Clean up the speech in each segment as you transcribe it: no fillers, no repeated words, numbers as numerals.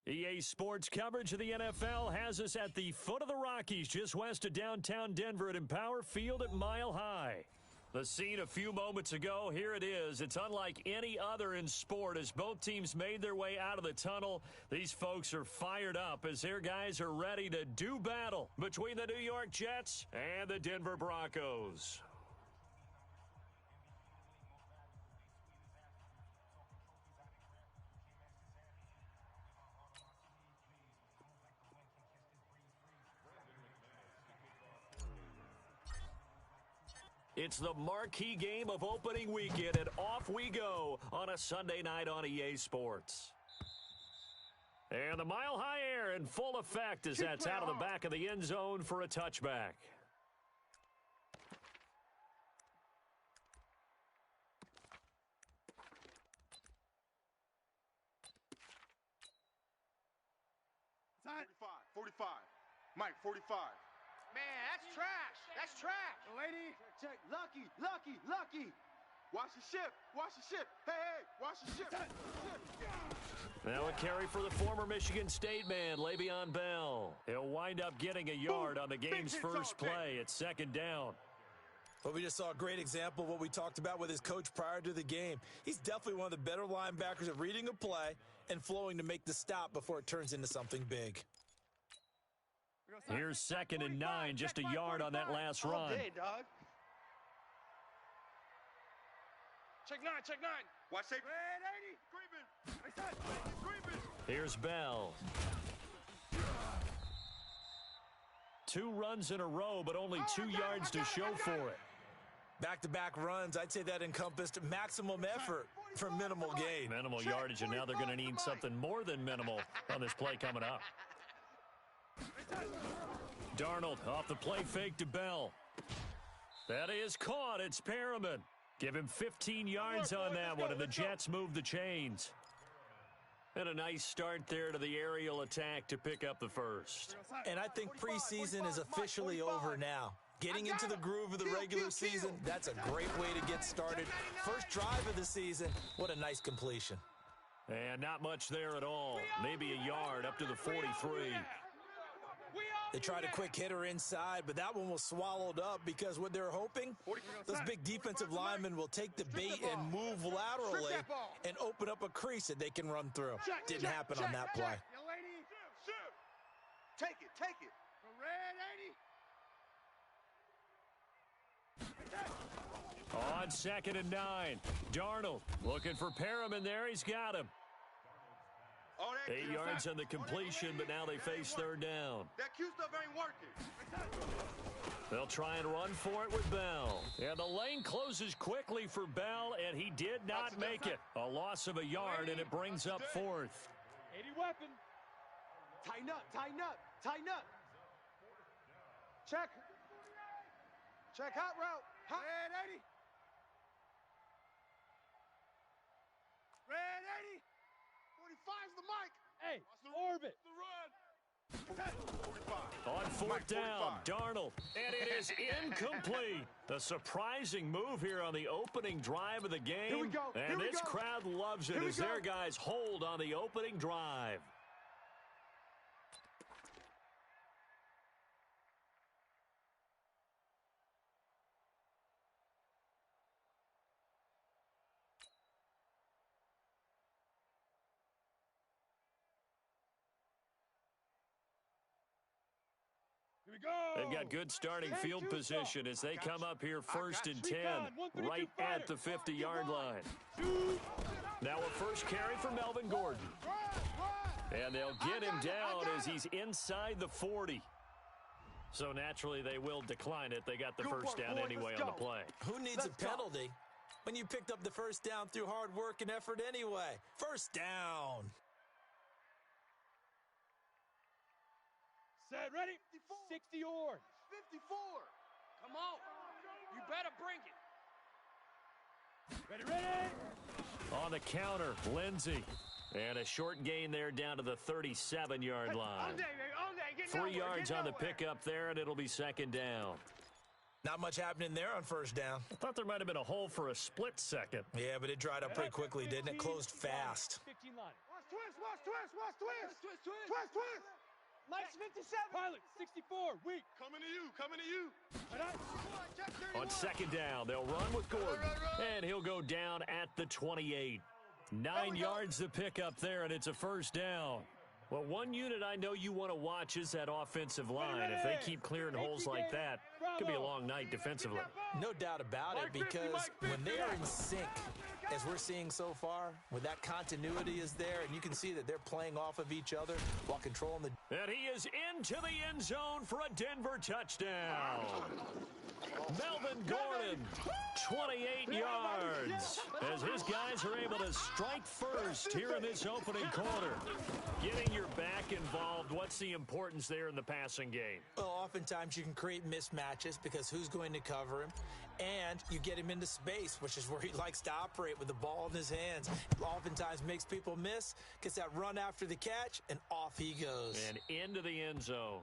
EA Sports coverage of the NFL has us at the foot of the Rockies, just west of downtown Denver at Empower Field at Mile High. The scene a few moments ago, here it is. It's unlike any other in sport as both teams made their way out of the tunnel. These folks are fired up as their guys are ready to do battle between the New York Jets and the Denver Broncos. It's the marquee game of opening weekend, and off we go on a Sunday night on EA Sports. And the Mile High air in full effect as that's out of the back of the end zone for a touchback. Side. 45. Mike, 45. Man, that's trash. That's trash. Lady, check. Lucky. Watch the ship. Hey, watch the ship. Now a carry for the former Michigan State man, Le'Veon Bell. He'll wind up getting a yard on the game's first play. It's second down. Well, we just saw a great example of what we talked about with his coach prior to the game. He's definitely one of the better linebackers at reading a play and flowing to make the stop before it turns into something big. Here's 2nd and 9, just a yard on that last run. All day, dog. Check 9. Watch safety. Red 80. Creeping. Here's Bell. 2 runs in a row, but only 2 yards to show for it. Back-to-back runs, I'd say that encompassed maximum effort for minimal gain. Minimal yardage, and now they're going to need something more than minimal on this play coming up. Darnold off the play fake to Bell. That is caught. It's Perriman. Give him 15 yards on that one, and the Jets move the chains. And a nice start there to the aerial attack to pick up the first. And I think preseason is officially over now. Getting into the groove of the regular season, that's a great way to get started. First drive of the season, what a nice completion. And not much there at all. Maybe a yard up to the 43. They tried a quick hitter inside, but that one was swallowed up because what they're hoping, those big defensive linemen will take the bait and move laterally and open up a crease that they can run through. Didn't happen on that play. Take it. Red 80. On 2nd and 9, Darnold looking for Perriman there. He's got him. 8 yards on the completion, but now they face 3rd down. That Q stuff ain't working. They'll try and run for it with Bell. And the lane closes quickly for Bell, and he did not make it. A loss of a yard, and it brings up 4th. 80 weapon. Tighten up. Check hot route. Red 80. Red 80. 45's the mic. Hey, orbit. The run. 45. On 4th down, Darnold. And it is incomplete. A surprising move here on the opening drive of the game. Here we go. And this crowd loves it as their guys hold on the opening drive. Here we go. They've got good starting field position as they come up here 1st and 10, right at the 50-yard line. Now a first carry for Melvin Gordon. And they'll get him down as he's inside the 40. So naturally they will decline it. They got the first down anyway on the play. Who needs a penalty when you picked up the first down through hard work and effort anyway? First down. Set, ready. 60 orange. 54. Come on. You better bring it. Ready. On the counter, Lindsey. And a short gain there down to the 37-yard line. 3 yards on the pickup there, and it'll be 2nd down. Not much happening there on first down. I thought there might have been a hole for a split second. Yeah, but it dried up pretty quickly, didn't it? Closed fast. Mike's 57. Pilot, 64, weak. Coming to you. On second down, they'll run with Gordon, and he'll go down at the 28. 9 yards to pick up there, and it's a first down. Well, one unit I know you want to watch is that offensive line. If they keep clearing holes like that, it could be a long night defensively. No doubt about it, because when they are in sync, as we're seeing so far, when that continuity is there, and you can see that they're playing off of each other while controlling the... And he is into the end zone for a Denver touchdown. Melvin Gordon, 28 yards, as his guys are able to strike first here in this opening quarter. Getting your back involved, what's the importance there in the passing game? Well, oftentimes you can create mismatches because who's going to cover him, and you get him into space, which is where he likes to operate with the ball in his hands. Oftentimes makes people miss, gets that run after the catch, and off he goes. And into the end zone.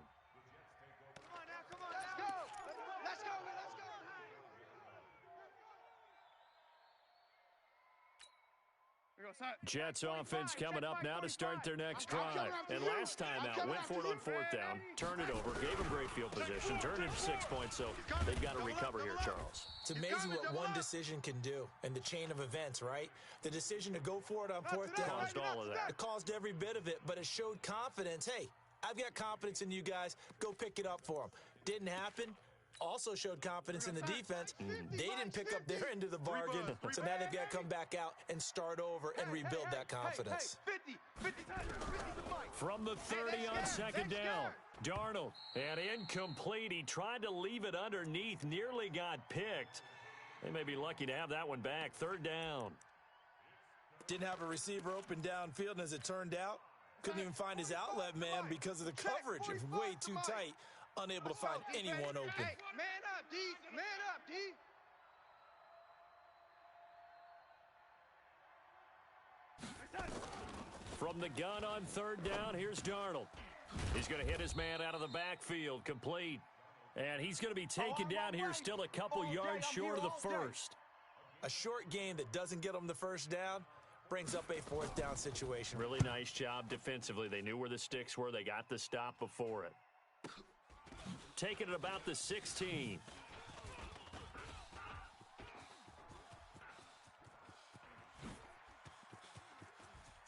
Jets offense coming up now to start their next drive. And last time out, went for it on fourth down, turned it over, gave them great field position, turned it 6 points, so they've got to recover here, Charles. It's amazing what one decision can do in the chain of events, right? The decision to go for it on fourth down caused all of that. It caused every bit of it, but it showed confidence. Hey, I've got confidence in you guys. Go pick it up for them. Didn't happen. Also showed confidence in the defense. They didn't pick up their end of the bargain, so now they've got to come back out and start over and rebuild that confidence. From the 30 on second down, Darnold, and incomplete. He tried to leave it underneath, nearly got picked. They may be lucky to have that one back. Third down. Didn't have a receiver open downfield, and as it turned out, couldn't even find his outlet man because of the coverage. It was way too tight. Unable to find anyone open. Hey, man up, D. Man up, D. From the gun on third down, here's Darnold. He's going to hit his man out of the backfield, complete. And he's going to be taken down here, still a couple yards short of the first. A short game that doesn't get them the first down brings up a fourth down situation. Really nice job defensively. They knew where the sticks were. They got the stop before it. Taking it about the 16.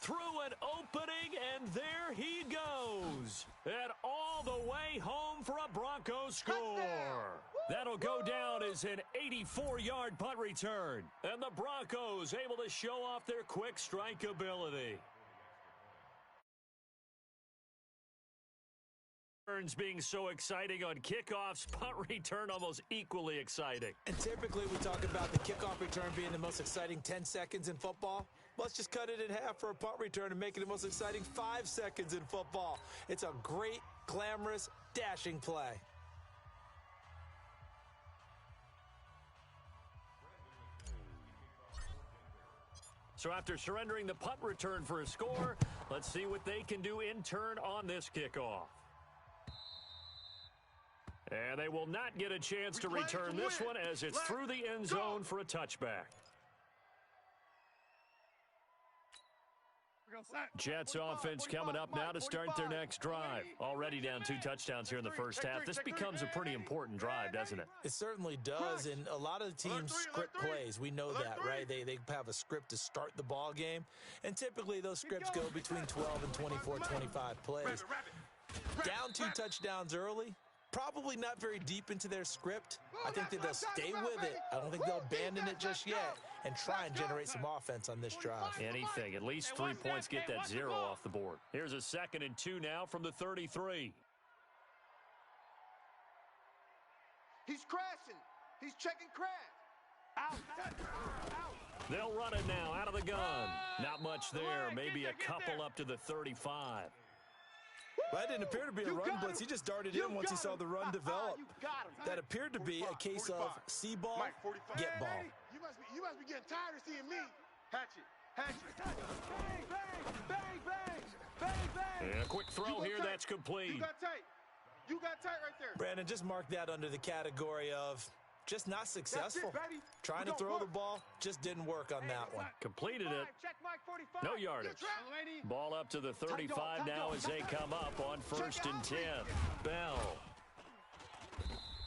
Through an opening, and there he goes. And all the way home for a Broncos score. That'll go down as an 84-yard punt return. And the Broncos able to show off their quick strike ability. Being so exciting on kickoffs, punt return almost equally exciting. And typically we talk about the kickoff return being the most exciting 10 seconds in football. Let's just cut it in half for a punt return and make it the most exciting 5 seconds in football. It's a great, glamorous, dashing play. So after surrendering the punt return for a score, let's see what they can do in turn on this kickoff. And they will not get a chance to return this one as it's through the end zone for a touchback. Jets offense coming up now to start their next drive. Already down 2 touchdowns here in the first half. This becomes a pretty important drive, doesn't it? It certainly does, and a lot of the teams script plays. We know that, right? They have a script to start the ball game, and typically those scripts go between 12 and 24, 25 plays. Down 2 touchdowns early. Probably not very deep into their script. I think that they'll stay with it. I don't think they'll abandon it just yet and try and generate some offense on this drive. Anything. At least 3 points, get that 0 off the board. Here's a 2nd and 2 now from the 33. He's crashing. He's checking crash. Out. They'll run it now out of the gun. Not much there. Maybe a couple up to the 35. Well, that didn't appear to be a run blitz. He just darted in once he saw the run develop. That appeared to be a case of see ball, get ball. You must be getting tired of seeing me. Hatchet. Bang, bang, bang, bang, bang. And a quick throw here, that's complete. You got tight right there. Brandon, just mark that under the category of just not successful. Trying to throw the ball, just didn't work on that one. Completed it. No yardage. Ball up to the 35 now as they come up on 1st and 10. Bell.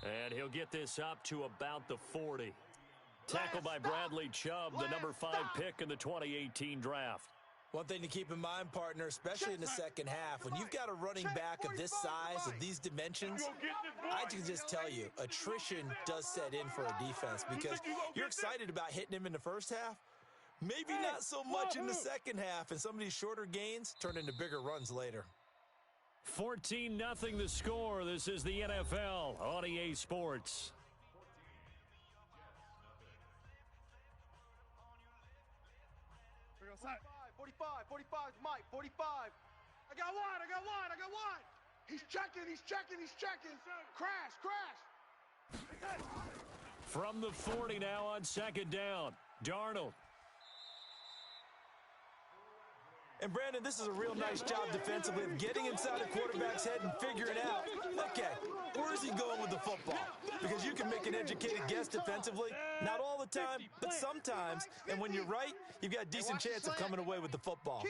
And he'll get this up to about the 40. Tackled by Bradley Chubb, the number 5 pick in the 2018 draft. One thing to keep in mind, partner, especially in the second half, when you've got a running back of this size, of these dimensions, I can just tell you, attrition does set in for a defense because you're excited about hitting him in the first half, maybe not so much in the second half, and some of these shorter gains turn into bigger runs later. 14-0 the score. This is the NFL on EA Sports. We're going to sign. 45 is Mike, 45. I got one. He's checking. Crash. From the 40 now on 2nd down. Darnold. And, Brandon, this is a real nice job defensively of getting inside a quarterback's head and figuring out, okay, where is he going with the football? Because you can make an educated guess defensively, not all the time, but sometimes. And when you're right, you've got a decent chance of coming away with the football.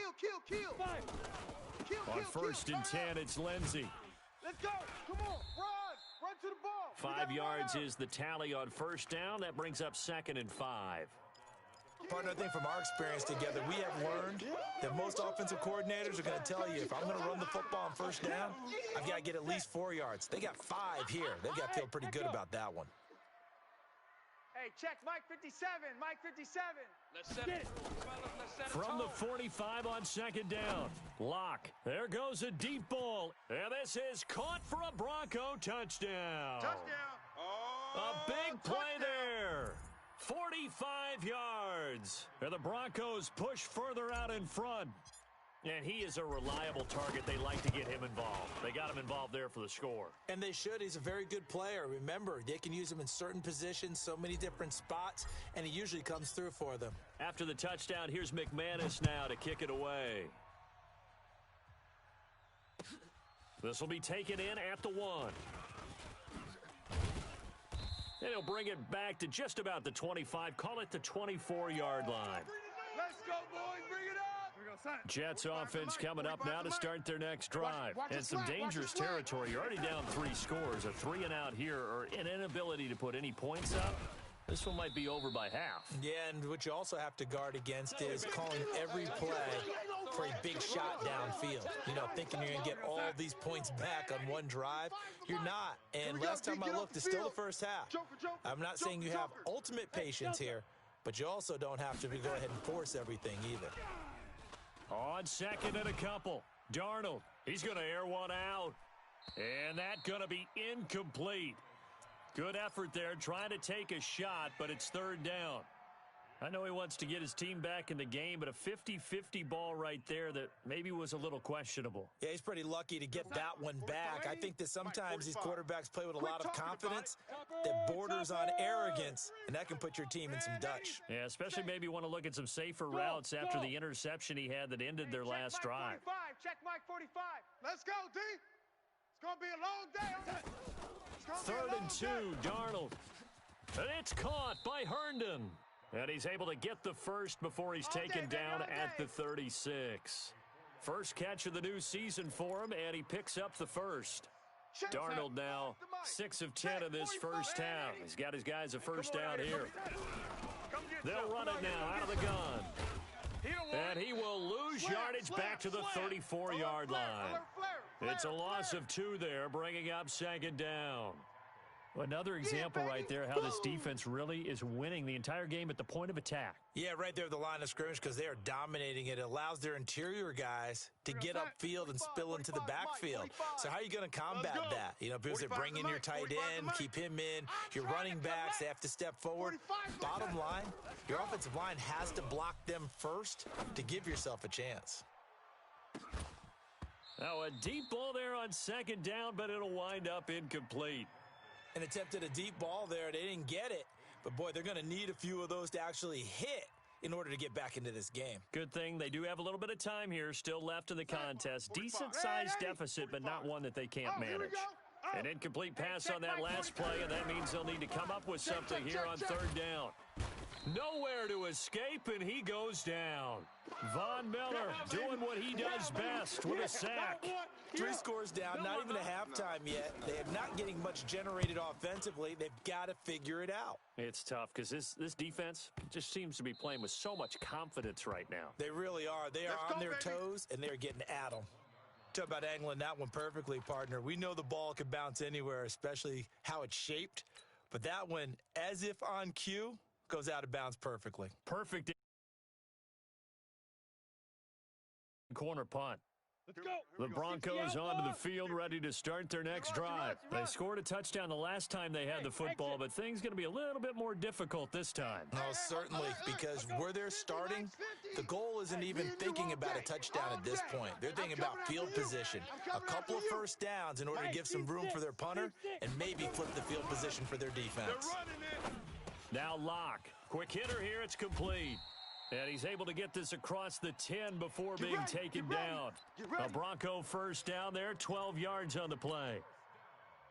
Kill. On 1st and 10, it's Lindsey. Let's go. Come on. Run to the ball. 5 yards is the tally on 1st down. That brings up 2nd and 5. Partner, I think from our experience together, we have learned that most offensive coordinators are going to tell you, if I'm going to run the football on 1st down, I've got to get at least 4 yards. They got 5 here. They've got to feel pretty good about that one. Hey, check Mike 57. Mike 57. Let's set it. From the 45 on 2nd down. Lock. There goes a deep ball. And this is caught for a Bronco touchdown. A big play there. 45 yards. And the Broncos push further out in front. And he is a reliable target. They like to get him involved. They got him involved there for the score. And they should. He's a very good player. Remember, they can use him in certain positions, so many different spots, and he usually comes through for them. After the touchdown, here's McManus now to kick it away. This will be taken in at the 1. And he'll bring it back to just about the 25. Call it the 24-yard line. Let's go, boys. Bring it up. Jets offense coming up now to start their next drive. And some dangerous territory. You're already down 3 scores. A 3-and-out here or an inability to put any points up. This one might be over by half. Yeah, and what you also have to guard against is calling every play for a big shot downfield. You know, thinking you're going to get all these points back on one drive. You're not. And last time I looked, it's still the first half. I'm not saying you have ultimate patience here, but you also don't have to go ahead and force everything either. On 2nd and a couple. Darnold. He's going to air one out. And that's going to be incomplete. Good effort there, trying to take a shot, but it's 3rd down. I know he wants to get his team back in the game, but a 50-50 ball right there that maybe was a little questionable. Yeah, he's pretty lucky to get that one back. I think that sometimes these quarterbacks play with a lot of confidence that borders on arrogance, and that can put your team in some Dutch. Yeah, especially maybe want to look at some safer routes after the interception he had that ended their last drive. Check Mike 45. Let's go, D. It's going to be a long day. 3rd and 2, Darnold. And it's caught by Herndon. And he's able to get the first before he's taken down at the 36. First catch of the new season for him, and he picks up the first. Darnold now 6 of 10 in this first half. He's got his guys a first down here. They'll run it now out of the gun. And he will lose yardage back to the 34-yard line. It's a loss of 2 there, bringing up 2nd down. Another example right there how this defense really is winning the entire game at the point of attack. Yeah, right there at the line of scrimmage because they are dominating it. It allows their interior guys to get upfield and spill into the backfield. So how are you going to combat that? You know, because they bring in your tight end, keep him in. Your running backs, they have to step forward. Bottom line, your offensive line has to block them first to give yourself a chance. Now a deep ball there on 2nd down, but it'll wind up incomplete. And attempted a deep ball there. They didn't get it. But, boy, they're going to need a few of those to actually hit in order to get back into this game. Good thing they do have a little bit of time here still left in the contest. Decent-sized deficit, but not one that they can't manage. An incomplete pass on that last play, and that means they'll need to come up with something here on third down. Nowhere to escape, and he goes down. Von Miller doing what he does best with a sack. 3 scores down, not even a halftime yet. They are not getting much generated offensively. They've got to figure it out. It's tough because this defense just seems to be playing with so much confidence right now. They really are. They are on their toes, and they're getting at them. Talk about angling that one perfectly, partner. We know the ball can bounce anywhere, especially how it's shaped. But that one, as if on cue, goes out of bounds perfectly. Perfect corner punt. Let's go. The Broncos onto the field ready to start their next drive. They scored a touchdown the last time they had the football, but things going to be a little bit more difficult this time. No, certainly, because where they're starting, the goal isn't even thinking about a touchdown at this point. They're thinking about field position, a couple of first downs in order to give some room for their punter and maybe flip the field position for their defense. Now Locke. Quick hitter here. It's complete. And he's able to get this across the 10 before being taken down. A Bronco first down there, 12 yards on the play.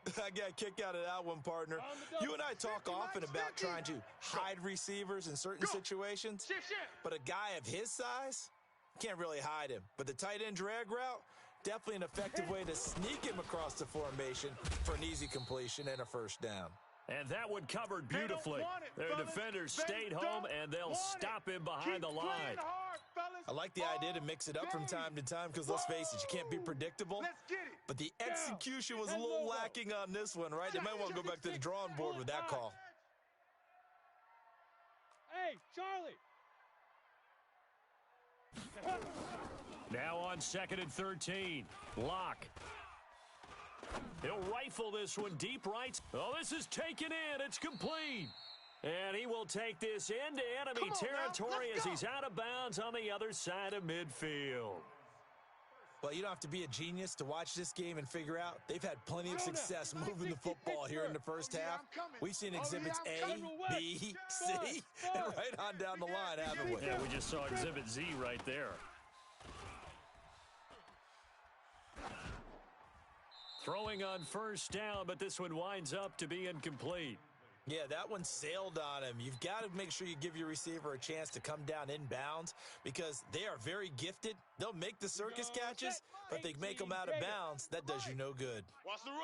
I got a kick out of that one, partner. You and I talk often about trying to hide receivers in certain situations, but a guy of his size can't really hide him. But the tight end drag route, definitely an effective way to sneak him across the formation for an easy completion and a first down. And that one covered beautifully. Their defenders stayed home, and they'll stop him behind the line. I like the idea to mix it up from time to time because, let's face it, you can't be predictable. But the execution was a little lacking on this one, right? They might want to go back to the drawing board with that call. Hey, Charlie. Now on 2nd and 13. Locke. He'll rifle this one deep right. Oh, this is taken in. It's complete. And he will take this into enemy territory as he's out of bounds on the other side of midfield. Well, you don't have to be a genius to watch this game and figure out they've had plenty of success moving the football here in the first half. We've seen exhibits A, B, C, and right on down the line, haven't we? Yeah, we just saw exhibit Z right there. Throwing on first down, but this one winds up to be incomplete. Yeah, that one sailed on him. You've got to make sure you give your receiver a chance to come down inbounds because they are very gifted. They'll make the circus catches, but they make them out of bounds. That does you no good.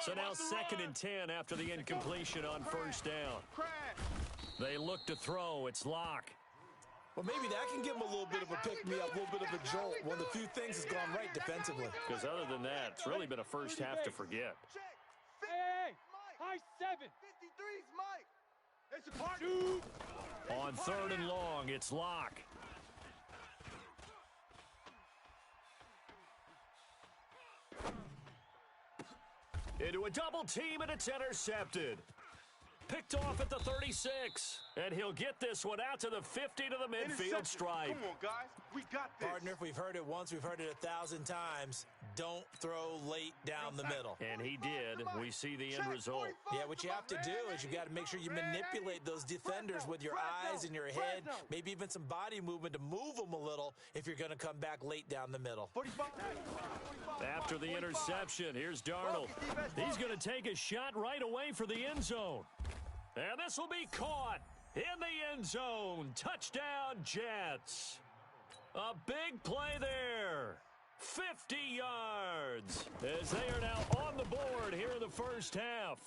So now 2nd and 10 after the incompletion on first down. They look to throw. It's Locke. Well, maybe that can give them a little bit of a pick-me-up, a little bit of a jolt. One of the few things has gone right defensively. Because other than that, it's really been a first half to forget. Hey, high 7. 53's Mike. It's a party. On 3rd and long, it's Locke. Into a double team, and it's intercepted. Picked off at the 36. And he'll get this one out to the 50 to the midfield stripe. Come on, guys. We got this. Partner, if we've heard it once, we've heard it 1,000 times. Don't throw late down the middle. And he did. We see the end result. Yeah, what you have to do is you got to make sure you manipulate those defenders with your eyes and your head, maybe even some body movement to move them a little if you're going to come back late down the middle. After the interception, here's Darnold. He's going to take a shot right away for the end zone. And this will be caught in the end zone. Touchdown, Jets. A big play there. 50 yards as they are now on the board here in the first half.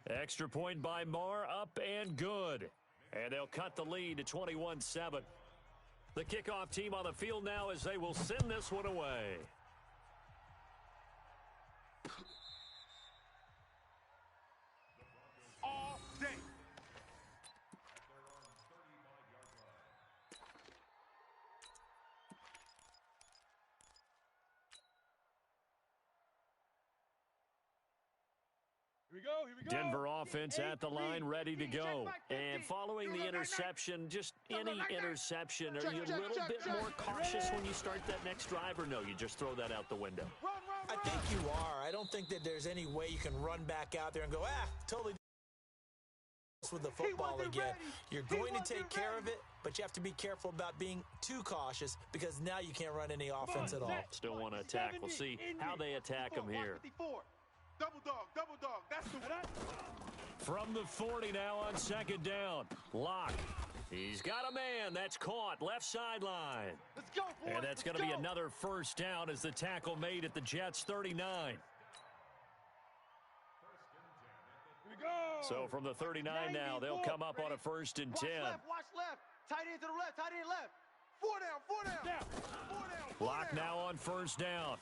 Extra point by Marr, up and good. And they'll cut the lead to 21-7. The kickoff team on the field now as they will send this one away. All day. Here we go. Denver offense at the line, ready to go. And following the interception, just any interception, are you a little bit more cautious when you start that next drive, or no, you just throw that out the window? I think you are. I don't think that there's any way you can run back out there and go, totally with the football again. You're going to take care of it, but you have to be careful about being too cautious because now you can't run any offense at all. Still want to attack. We'll see how they attack them here. Double dog. That's the one. From the 40 now on second down. Locke. He's got a man. That's caught. Left sideline. Let's go, boys. And that's going to be another first down as the tackle made at the Jets' 39. Here we go. So from the 39 now, they'll come up on a 1st and 10. Watch left. Tight end to the left. Tight end left. 4 down. 4 down. Locke now on 1st down.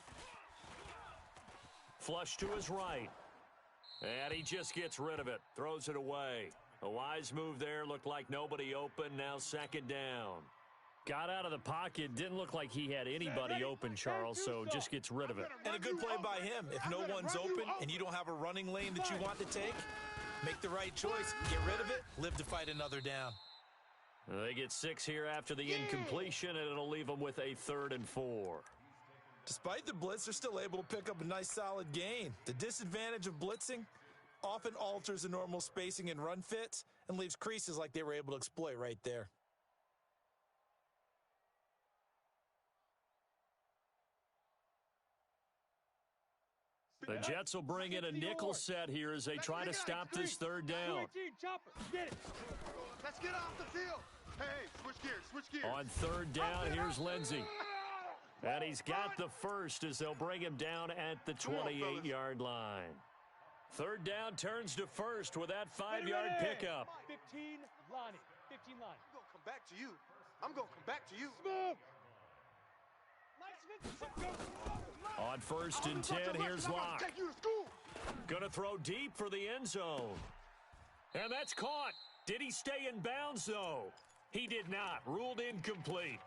Flush to his right. And he just gets rid of it. Throws it away. A wise move there. Looked like nobody open. Now 2nd down. Got out of the pocket. Didn't look like he had anybody open, Charles, so just gets rid of it. And a good play by him. If no one's open and you don't have a running lane that you want to take, make the right choice. Get rid of it. Live to fight another down. They get 6 here after the incompletion, and it'll leave them with a 3rd and 4. Despite the blitz, they're still able to pick up a nice solid gain. The disadvantage of blitzing often alters the normal spacing and run fits and leaves creases like they were able to exploit right there. The Jets will bring in a nickel set here as they try to stop this 3rd down. Let's get off the field. Hey, switch gears. On 3rd down, here's Lindsey. And he's got the first as they'll bring him down at the 28-yard line. 3rd down turns to 1st with that 5-yard pickup. 15 Lonnie. 15 Lonnie. I'm going to come back to you. I'm going to come back to you. On 1st and 10, here's Locke. Take you to school. Gonna throw deep for the end zone. And that's caught. Did he stay in bounds, though? He did not. Ruled incomplete.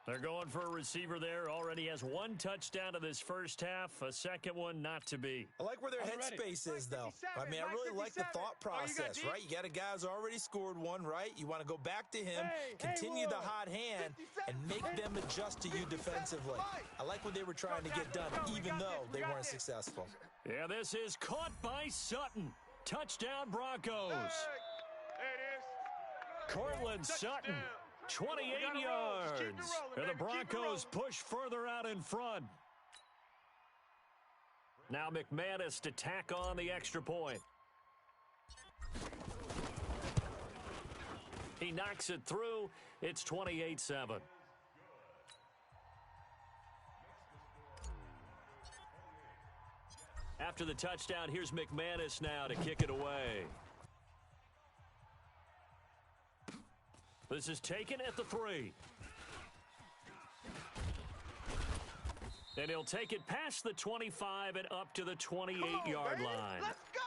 They're going for a receiver there. Already has 1 touchdown in this first half. A second one not to be. I like where their headspace is, though. I mean, I really like the thought process, right? You got a guy who's already scored 1, right? You want to go back to him, continue the hot hand, and make them adjust to you defensively. I like what they were trying to get done, even though they weren't successful. Yeah, this is caught by Sutton. Touchdown, Broncos. There it is. Cortland Sutton. 28 yards. And the Broncos push further out in front. Now McManus to tack on the extra point. He knocks it through. It's 28-7. After the touchdown, here's McManus now to kick it away. This is taken at the 3. And he'll take it past the 25 and up to the 28-yard line. Let's go.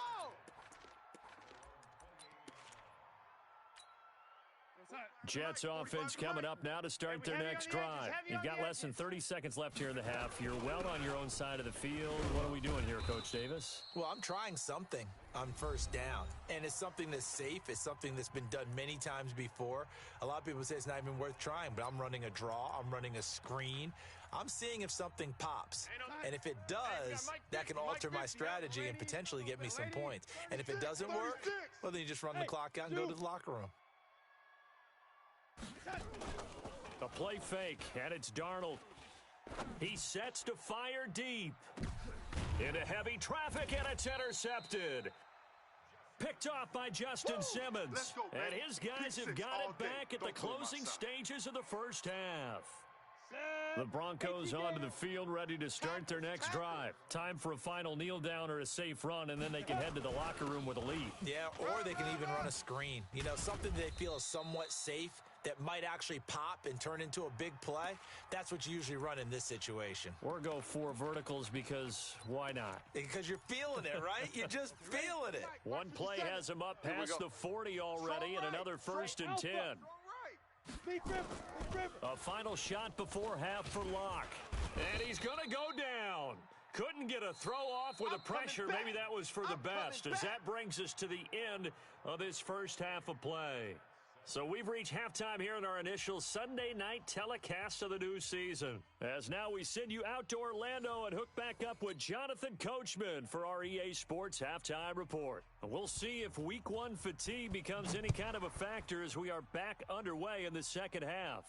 Jets offense coming up now to start their next drive. You've got less than 30 seconds left here in the half. You're well on your own side of the field. What are we doing here, Coach Davis? Well, I'm trying something on 1st down, and it's something that's safe. It's something that's been done many times before. A lot of people say it's not even worth trying, but I'm running a draw. I'm running a screen. I'm seeing if something pops, and if it does, that can alter my strategy and potentially get me some points. And if it doesn't work, well, then you just run the clock out and go to the locker room. A play fake, and it's Darnold. He sets to fire deep. Into heavy traffic, and it's intercepted. Picked off by Justin Simmons. And his guys have got it back at the closing stages of the first half. The Broncos onto the field, ready to start their next drive. Time for a final kneel down or a safe run, and then they can head to the locker room with a lead. Yeah, or they can even run a screen. You know, something they feel is somewhat safe that might actually pop and turn into a big play. That's what you usually run in this situation. Or go 4 verticals because why not? Because you're feeling it, right? You're just feeling it. One play has him up past the 40 already, and another 1st and 10. A final shot before half for Locke. And he's going to go down. Couldn't get a throw off with the pressure. Maybe that was for the best, as that brings us to the end of this first half of play. So we've reached halftime here in our initial Sunday night telecast of the new season. As now we send you out to Orlando and hook back up with Jonathan Coachman for our EA Sports Halftime Report. And we'll see if Week 1 fatigue becomes any kind of a factor as we are back underway in the second half.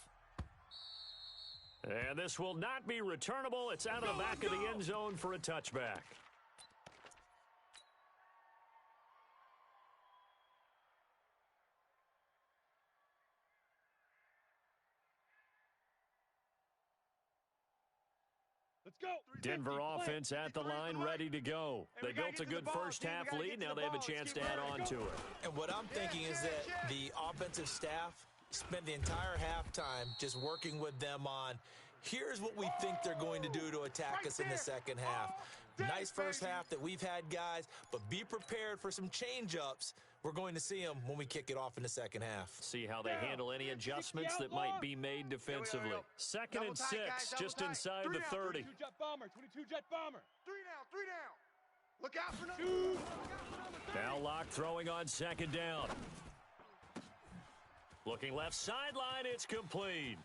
And this will not be returnable. It's out of the back of the end zone for a touchback. Denver offense at the line, ready to go. They built a good first-half lead. Now they have a chance to add on to it. And what I'm thinking is that the offensive staff spent the entire halftime just working with them on, here's what we think they're going to do to attack us in the second half. Nice first half that we've had, guys, but be prepared for some change-ups. We're going to see them when we kick it off in the second half. See how they handle any adjustments that might be made defensively. Second and 6, just inside the 30. 22 jet bomber, 22 jet bomber. 3 down. Look out for number 2. Now Locke throwing on second down. Looking left sideline, it's complete.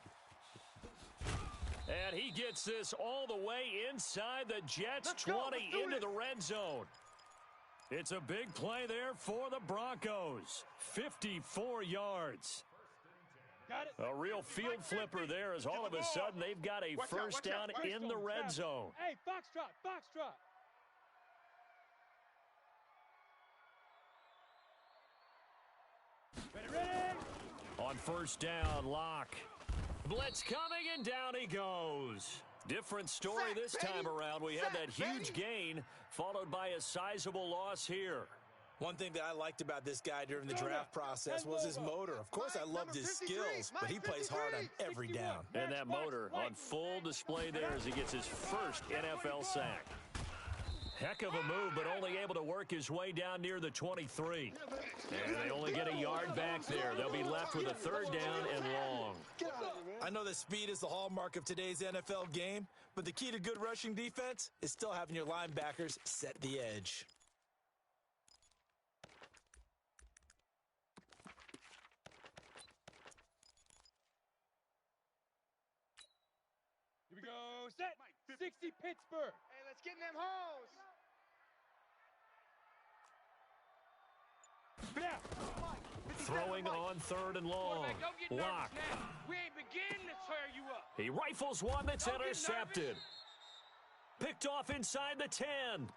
And he gets this all the way inside the Jets' 20 into the red zone. It's a big play there for the Broncos. 54 yards. A real field flipper there as all of a sudden they've got a first down in the red zone. Hey, foxtrot. Ready. On first down, Locke. Blitz coming, and down he goes. Different story this time around. We had that huge gain, followed by a sizable loss here. One thing that I liked about this guy during the draft process was his motor. Of course, I loved his skills, but he plays hard on every down. And that motor on full display there as he gets his first NFL sack. Heck of a move, but only able to work his way down near the 23. And they only get a yard back there. They'll be left with a third down and long. I know that speed is the hallmark of today's NFL game, but the key to good rushing defense is still having your linebackers set the edge. Here we go. Set. 60 Pittsburgh. Hey, let's get in them holes. Throwing on third and long. Locke. We ain't beginning to tear you up. He rifles one that's intercepted. Picked off inside the 10.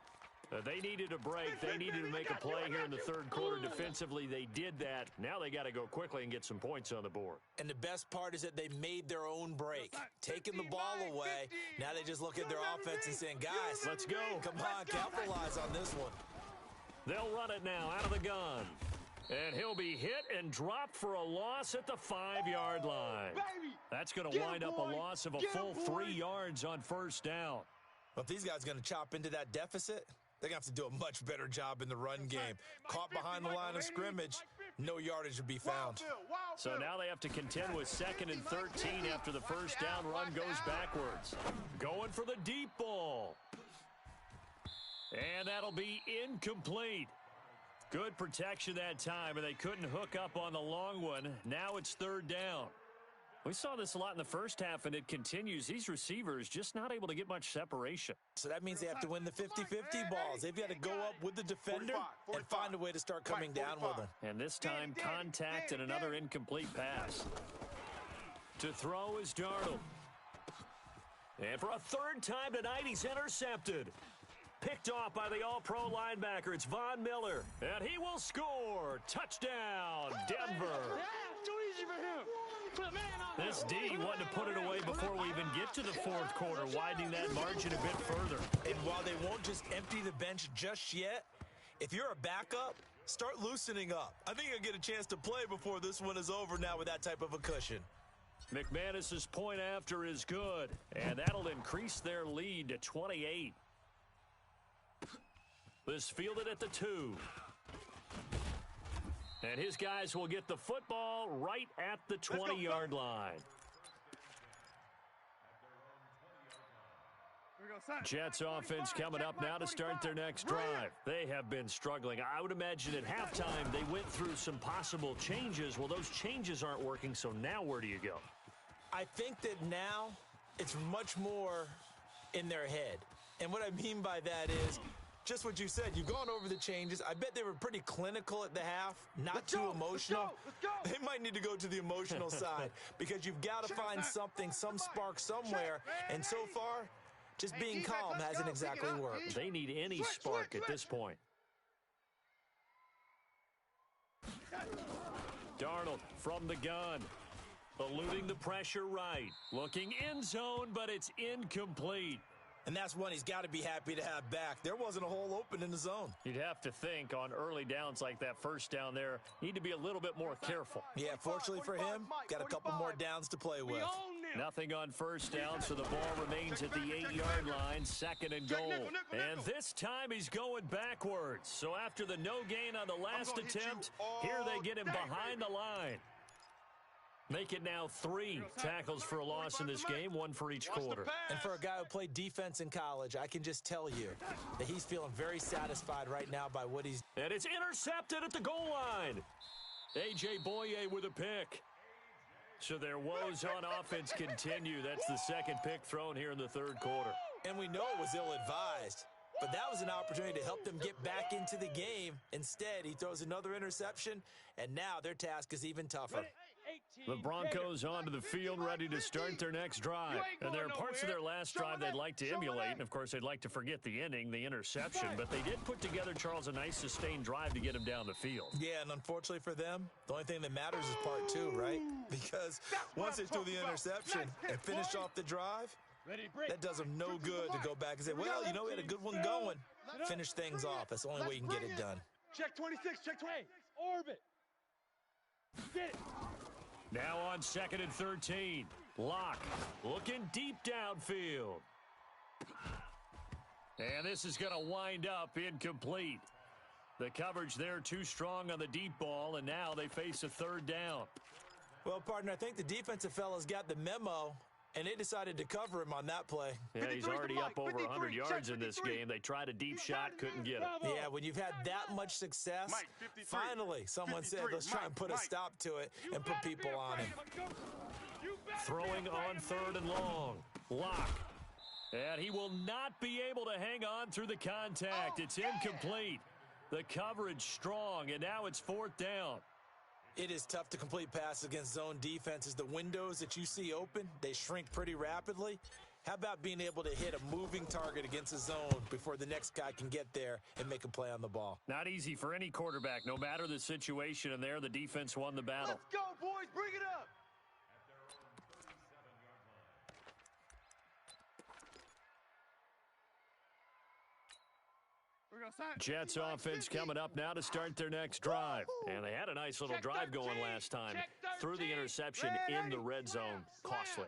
They needed a break. They needed to make a play here in the third quarter. Defensively, they did that. Now they got to go quickly and get some points on the board. And the best part is that they made their own break. Taking the ball away, now they just look at their offense and saying, guys, let's go. Come on, capitalize on this one. They'll run it now out of the gun. And he'll be hit and dropped for a loss at the 5-yard line. That's going to wind up a loss of a full 3 yards on first down. Well, if these guys are going to chop into that deficit, they're going to have to do a much better job in the run game. Caught behind the line of scrimmage, no yardage would be found. So now they have to contend with second and 13 after the first down run goes backwards. Going for the deep ball. And that'll be incomplete. Good protection that time, and they couldn't hook up on the long one. Now it's third down. We saw this a lot in the first half, and it continues. These receivers just not able to get much separation. So that means they have to win the 50-50 balls. They've got to go up with the defender and find a way to start coming down with them. And this time, contact and another incomplete pass. To throw is Darnold. And for a third time tonight, he's intercepted. Picked off by the all-pro linebacker. It's Von Miller. And he will score. Touchdown, Denver. Too easy for him. This D wanted to put it away before we even get to the fourth quarter, widening that margin a bit further. And while they won't just empty the bench just yet, if you're a backup, start loosening up. I think you'll get a chance to play before this one is over now with that type of a cushion. McManus's point after is good, and that'll increase their lead to 28. This fielded at the 2. And his guys will get the football right at the 20-yard line. Jets offense coming up now to start their next drive. They have been struggling. I would imagine at halftime they went through some possible changes. Well, those changes aren't working, so now where do you go? I think that now it's much more in their head. And what I mean by that is just what you said. You've gone over the changes. I bet they were pretty clinical at the half, not too emotional. Let's go. They might need to go to the emotional side because you've got to find something, some spark somewhere. And so far, just being calm hasn't exactly worked. They need any spark at this point. Darnold from the gun. Eluding the pressure right. Looking end zone, but it's incomplete. And that's one he's got to be happy to have back. There wasn't a hole open in the zone. You'd have to think on early downs like that first down there, need to be a little bit more careful. Yeah, fortunately for him, got a couple more downs to play with. Nothing on first down, so the ball remains at the 8-yard line, 2nd and goal. And this time he's going backwards. So after the no gain on the last attempt, here they get him behind the line. Make it now 3 tackles for a loss in this game, 1 for each quarter. And for a guy who played defense in college, I can just tell you that he's feeling very satisfied right now by what he's... And it's intercepted at the goal line. A.J. Boye with a pick. So their woes on offense continue. That's the second pick thrown here in the third quarter. And we know it was ill-advised, but that was an opportunity to help them get back into the game. Instead, he throws another interception, and now their task is even tougher. The Broncos onto the field, ready to start their next drive. And there are parts of their last drive they'd like to emulate, and of course they'd like to forget the ending, the interception. But they did put together, Charles, a nice sustained drive to get him down the field. Yeah, and unfortunately for them, the only thing that matters is part 2, right? Because once they threw the interception and finished off the drive, that does them no good to go back and say, well, you know, we had a good one going. Finish things off. That's the only way you can get it done. Check 26, check 20. Orbit. Get it. Now on 2nd and 13. Locke looking deep downfield. And this is going to wind up incomplete. The coverage there too strong on the deep ball, and now they face a 3rd down. Well, partner, I think the defensive fellas got the memo, and they decided to cover him on that play. Yeah, he's already up over 100 yards in this game. They tried a deep shot, couldn't get it. Yeah, when you've had that much success, finally someone said, let's try and put a stop to it and put people on him. Throwing on 3rd and long. Locke. And he will not be able to hang on through the contact. It's incomplete. The coverage strong, and now it's 4th down. It is tough to complete passes against zone defenses. The windows that you see open, they shrink pretty rapidly. How about being able to hit a moving target against a zone before the next guy can get there and make a play on the ball? Not easy for any quarterback, no matter the situation, and there the defense won the battle. Let's go, boys. Bring it up. Jets offense coming up now to start their next drive. And they had a nice little drive going last time. Threw the interception in the red zone. Costly.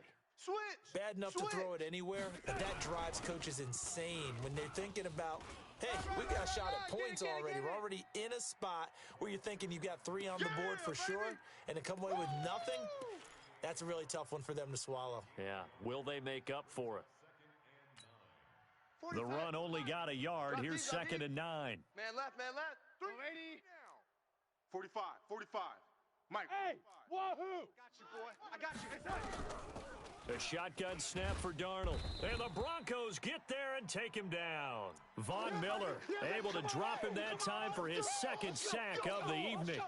Bad enough to throw it anywhere, but that drives coaches insane when they're thinking about, hey, we got a shot at points already. We're already in a spot where you're thinking you've got 3 on the board for sure, and to come away with nothing, that's a really tough one for them to swallow. Yeah, will they make up for it? The run only got a yard. Here's 2nd and 9. Man left, man left. 380. 45, 45. Mike. Hey, wahoo! Got you, boy. I got you. A shotgun snap for Darnold. And the Broncos get there and take him down. Von Miller able to drop him that time for his 2nd sack of the evening.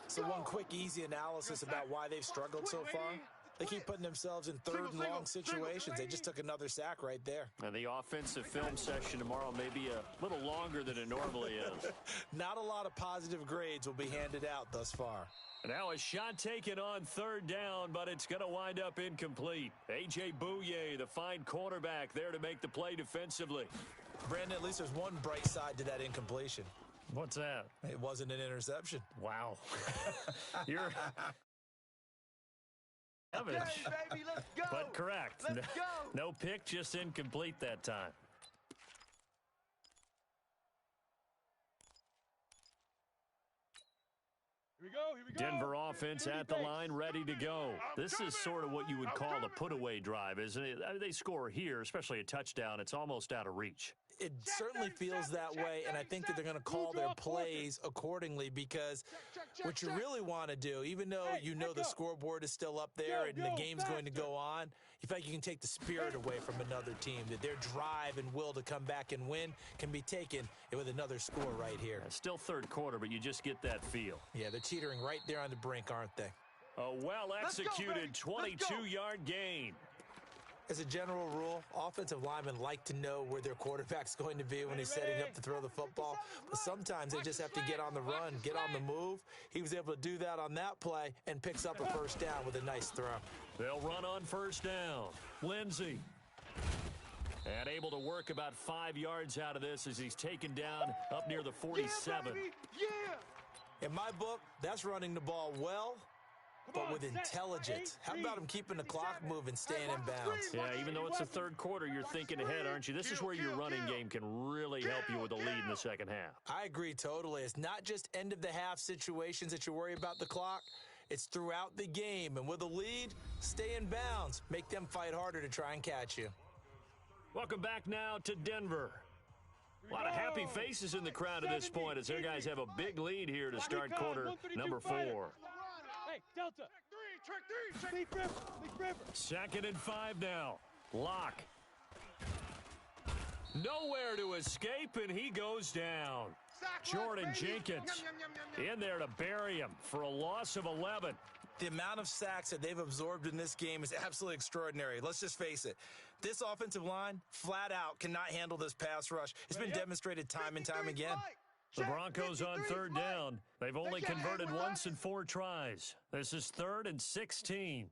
So one quick, easy analysis about why they've struggled so far. They keep putting themselves in 3rd and long situations. They just took another sack right there. And the offensive film session tomorrow may be a little longer than it normally is. Not a lot of positive grades will be handed out thus far. Now a shot taken on 3rd down, but it's going to wind up incomplete. A.J. Boye, the fine cornerback, there to make the play defensively. Brandon, at least there's one bright side to that incompletion. What's that? It wasn't an interception. Wow. You're... Okay, baby, let's go. But correct. Let's go. No pick, just incomplete that time. Here we go, here we go. Denver offense at the line, ready to go. This is sort of what you would call a put-away drive, isn't it? I mean, they score here, especially a touchdown. It's almost out of reach. It certainly feels that way, and I think that they're going to call their plays accordingly because what you really want to do, even though you know the scoreboard is still up there and the game's going to go on, you feel like you can take the spirit away from another team, that their drive and will to come back and win can be taken with another score right here. Still 3rd quarter, but you just get that feel. Yeah, they're teetering right there on the brink, aren't they? A well-executed 22-yard gain. As a general rule, offensive linemen like to know where their quarterback's going to be when he's setting up to throw the football. But sometimes they just have to get on the run, get on the move. He was able to do that on that play and picks up a 1st down with a nice throw. They'll run on 1st down. Lindsey. And able to work about 5 yards out of this as he's taken down up near the 47. Yeah! In my book, that's running the ball well, but with intelligence. How about him keeping the clock moving, staying in bounds? Yeah, even though it's the third quarter, you're thinking ahead, aren't you? This is where your running game can really help you with a lead in the second half. I agree totally. It's not just end-of-the-half situations that you worry about the clock. It's throughout the game. And with a lead, stay in bounds. Make them fight harder to try and catch you. Welcome back now to Denver. A lot of happy faces in the crowd at this point as their guys have a big lead here to start quarter number 4. Hey, Delta. Track 3. Big river. 2nd and 5 now. Lock. Nowhere to escape, and he goes down. Jordan Jenkins in there to bury him for a loss of 11. The amount of sacks that they've absorbed in this game is absolutely extraordinary. Let's just face it. This offensive line, flat out, cannot handle this pass rush. It's been demonstrated time and time again. The Broncos on 3rd down. They've only converted once in 4 tries. This is 3rd and 16.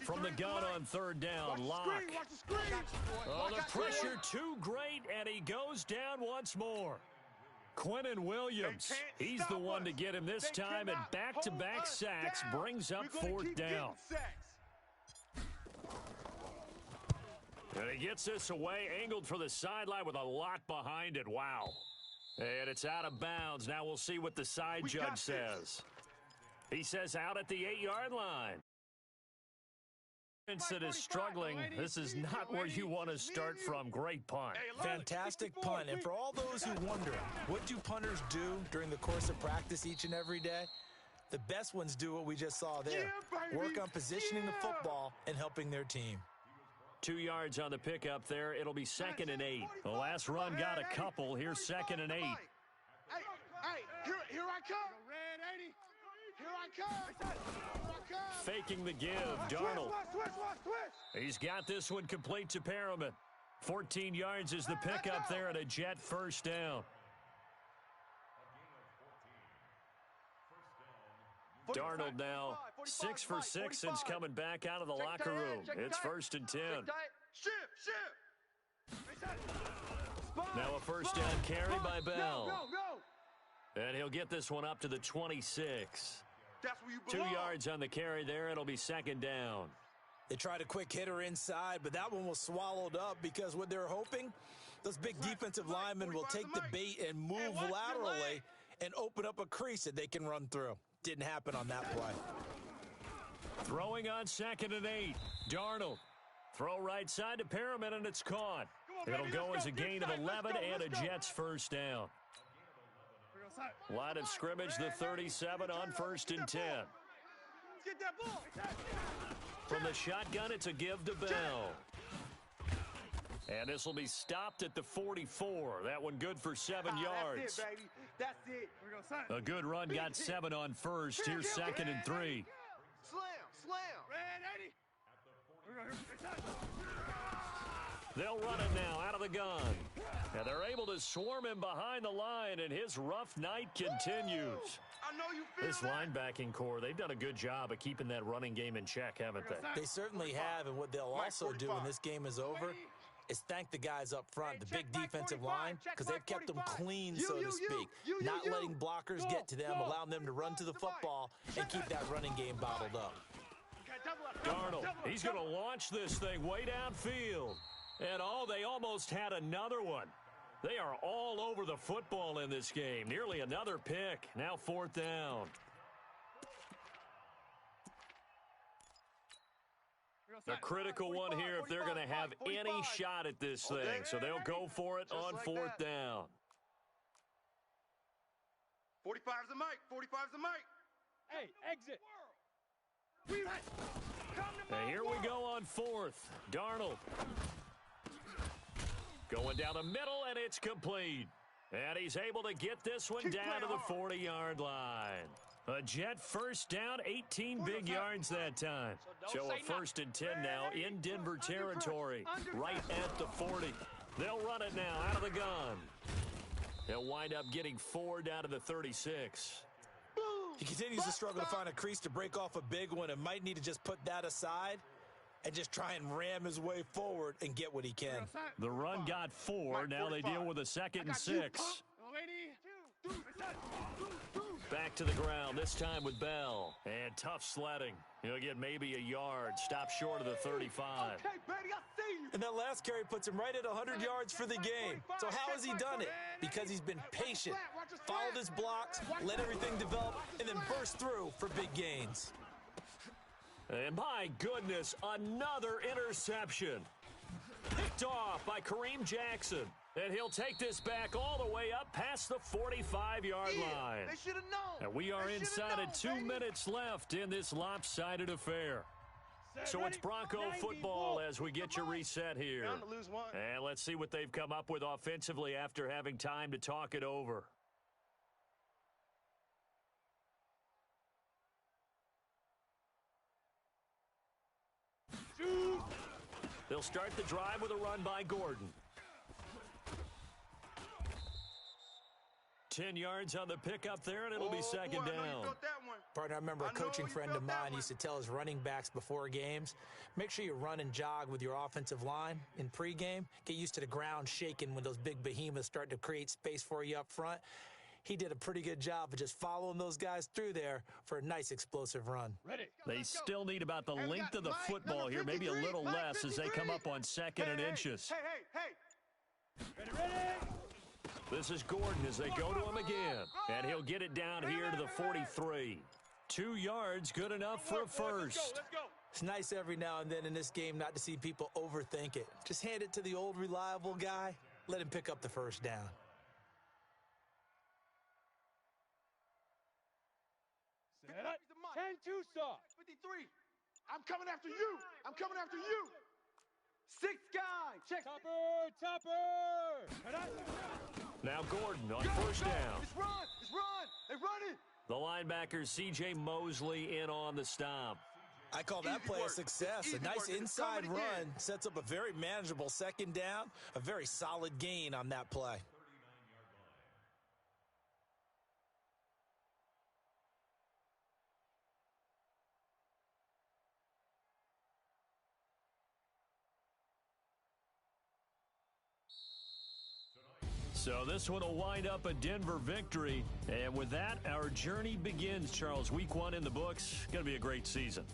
From the gun on 3rd down, Lock. Oh, the pressure too great, and he goes down once more. Quinnen Williams, he's the one to get him this time, and back-to-back sacks brings up 4th down. And he gets this away, angled for the sideline with a lot behind it. Wow. And it's out of bounds. Now we'll see what the side judge says. He says out at the 8-yard line. That is struggling. This is not where you want to start from. Great punt. Fantastic punt. And for all those who wonder, what do punters do during the course of practice each and every day? The best ones do what we just saw there. Work on positioning the football and helping their team. 2 yards on the pickup there. It'll be 2nd and 8. The last run got a couple. Here's 2nd and 8. Hey, here I come. Here I come. Faking the give, Darnold. He's got this one complete to Perriman. 14 yards is the pickup there and a Jet 1st down. Darnold now 6 for 6 since coming back out of the locker room. It's 1st and 10. Now a 1st down carry by Bell. And he'll get this one up to the 26. 2 yards on the carry there. It'll be 2nd down. They tried a quick hitter inside, but that one was swallowed up because what they're hoping, those big defensive linemen will take the bait and move laterally and open up a crease that they can run through. Didn't happen on that play. Throwing on 2nd and 8. Darnold. Throw right side to Perriman, and it's caught. It'll go as a gain of 11 and a Jets 1st down. Line of scrimmage, the 37 on 1st and 10. From the shotgun, it's a give to Bell. And this will be stopped at the 44. That one good for 7 yards. That's it. A good run, got 7 on 1st. Here's 2nd and 3. Slam. They'll run it now out of the gun. And they're able to swarm him behind the line, and his rough night continues. This linebacking core, they've done a good job of keeping that running game in check, haven't they? They certainly have, and what they'll also do when this game is over is thank the guys up front, the big defensive line, because they've kept them clean, so to speak. Not letting blockers get to them, allowing them to run to the football and keep that running game bottled up. Darnold, he's going to launch this thing way downfield. And they almost had another one. They are all over the football in this game. Nearly another pick. Now 4th down. A critical one here if they're going to have any shot at this thing. So they'll go for it on 4th down. 45's the mic. 45's the mic. Hey, exit. And here we go on 4th. Darnold. Going down the middle, and it's complete. And he's able to get this one down to the 40-yard line. A Jet 1st down, 18 big yards that time. So a 1st and 10 now in Denver territory, right at the 40. They'll run it now out of the gun. They'll wind up getting 4 down to the 36. He continues to struggle to find a crease to break off a big one and might need to just put that aside and just try and ram his way forward and get what he can. The run got 4. Now they deal with a 2nd and 6. Back to the ground, this time with Bell. And tough sledding. He'll get maybe a yard. Stop short of the 35. Okay, baby, I see you. And that last carry puts him right at 100 yards for the game. So how has he done it? Because he's been patient, followed his blocks, let everything develop, and then burst through for big gains. And my goodness, another interception. Picked off by Kareem Jackson. And he'll take this back all the way up past the 45-yard line. They should have known. And we are inside of 2 minutes left in this lopsided affair. So it's Bronco football as we get you reset here. Bound to lose one. And let's see what they've come up with offensively after having time to talk it over. They'll start the drive with a run by Gordon. 10 yards on the pickup there, and it'll be second down. Partner, I remember a coaching friend of mine used to tell his running backs before games, make sure you run and jog with your offensive line in pregame. Get used to the ground shaking when those big behemoths start to create space for you up front. He did a pretty good job of just following those guys through there for a nice explosive run. They still need about the length of the football here, maybe a little less as they come up on 2nd and inches. Hey. Ready. This is Gordon as they go to him again. And he'll get it down here to the 43. 2 yards, good enough for a first. Let's go. It's nice every now and then in this game not to see people overthink it. Just hand it to the old reliable guy. Let him pick up the first down. Set up. 10-2 stop. 53. I'm coming after you. 6 guy. Check. Topper. Now Gordon on first down. It's run. They running. The linebacker C.J. Mosley in on the stop. I call that play a success. A nice inside run sets up a very manageable second down. A very solid gain on that play. So this one will wind up a Denver victory. And with that, our journey begins, Charles. Week 1 in the books. Going to be a great season.